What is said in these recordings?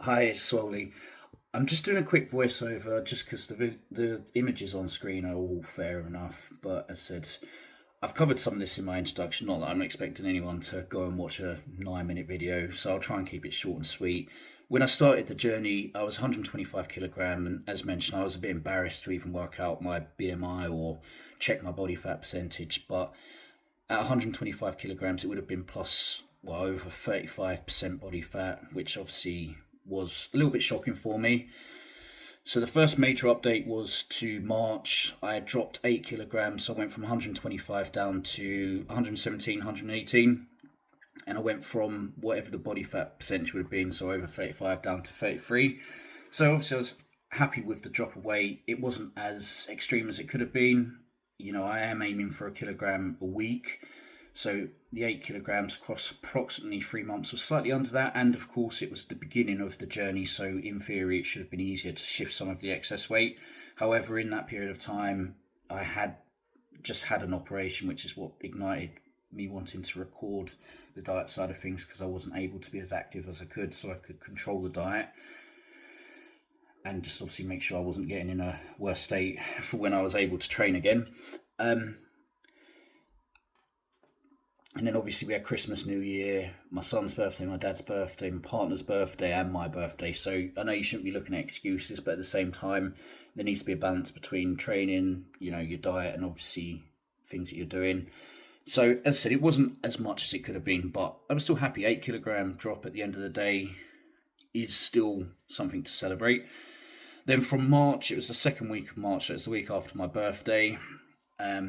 Hi, it's Swoley. I'm just doing a quick voiceover just because the images on screen are all fair enough. But as I said, I've covered some of this in my introduction. Not that I'm expecting anyone to go and watch a 9 minute video, so I'll try and keep it short and sweet. When I started the journey, I was 125 kilogram, and as mentioned, I was a bit embarrassed to even work out my BMI or check my body fat percentage. But at 125 kilograms, it would have been plus, well, over 35% body fat, which obviously was a little bit shocking for me. So the first major update was to March. I had dropped 8 kilograms, so I went from 125 down to 117, 118, and I went from whatever the body fat percentage would have been, so over 35 down to 33. So obviously I was happy with the drop of weight. It wasn't as extreme as it could have been. I am aiming for a kilogram a week. So the 8 kilograms across approximately 3 months was slightly under that. And of course, it was the beginning of the journey. So in theory, it should have been easier to shift some of the excess weight. However, in that period of time, I had just had an operation, which is what ignited me wanting to record the diet side of things, because I wasn't able to be as active as I could, so I could control the diet and just obviously make sure I wasn't getting in a worse state for when I was able to train again. Um, and then obviously we had Christmas, New Year, my son's birthday, my dad's birthday, my partner's birthday, and my birthday. So I know you shouldn't be looking at excuses, but at the same time, there needs to be a balance between training, your diet, and obviously things that you're doing. So as I said, it wasn't as much as it could have been, but I was still happy. 8 kilogram drop at the end of the day is still something to celebrate. Then from March, it was the second week of March, so it's the week after my birthday, a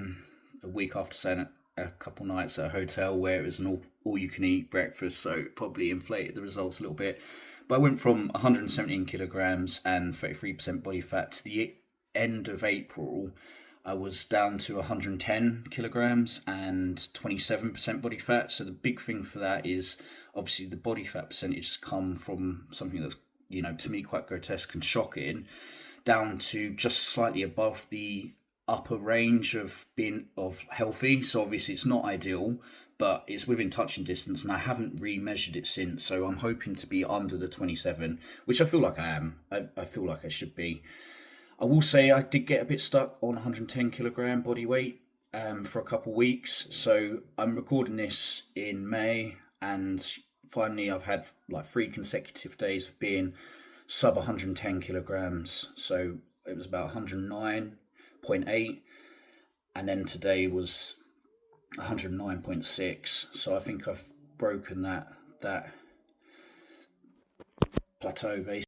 week after staying a couple nights at a hotel where it was an all you can eat breakfast, so it probably inflated the results a little bit. But I went from 117 kilograms and 33% body fat to the end of April. I was down to 110 kilograms and 27% body fat. So the big thing for that is obviously the body fat percentage has come from something that's, to me quite grotesque and shocking, down to just slightly above the upper range of being healthy. So obviously it's not ideal, but it's within touching distance, and I haven't re-measured it since. So I'm hoping to be under the 27, which I feel like I am. I feel like I should be. I will say I did get a bit stuck on 110 kilogram body weight for a couple of weeks. So I'm recording this in May, and finally I've had like 3 consecutive days of being sub 110 kilograms. So it was about 109.8, and then today was 109.6. So I think I've broken that plateau basically.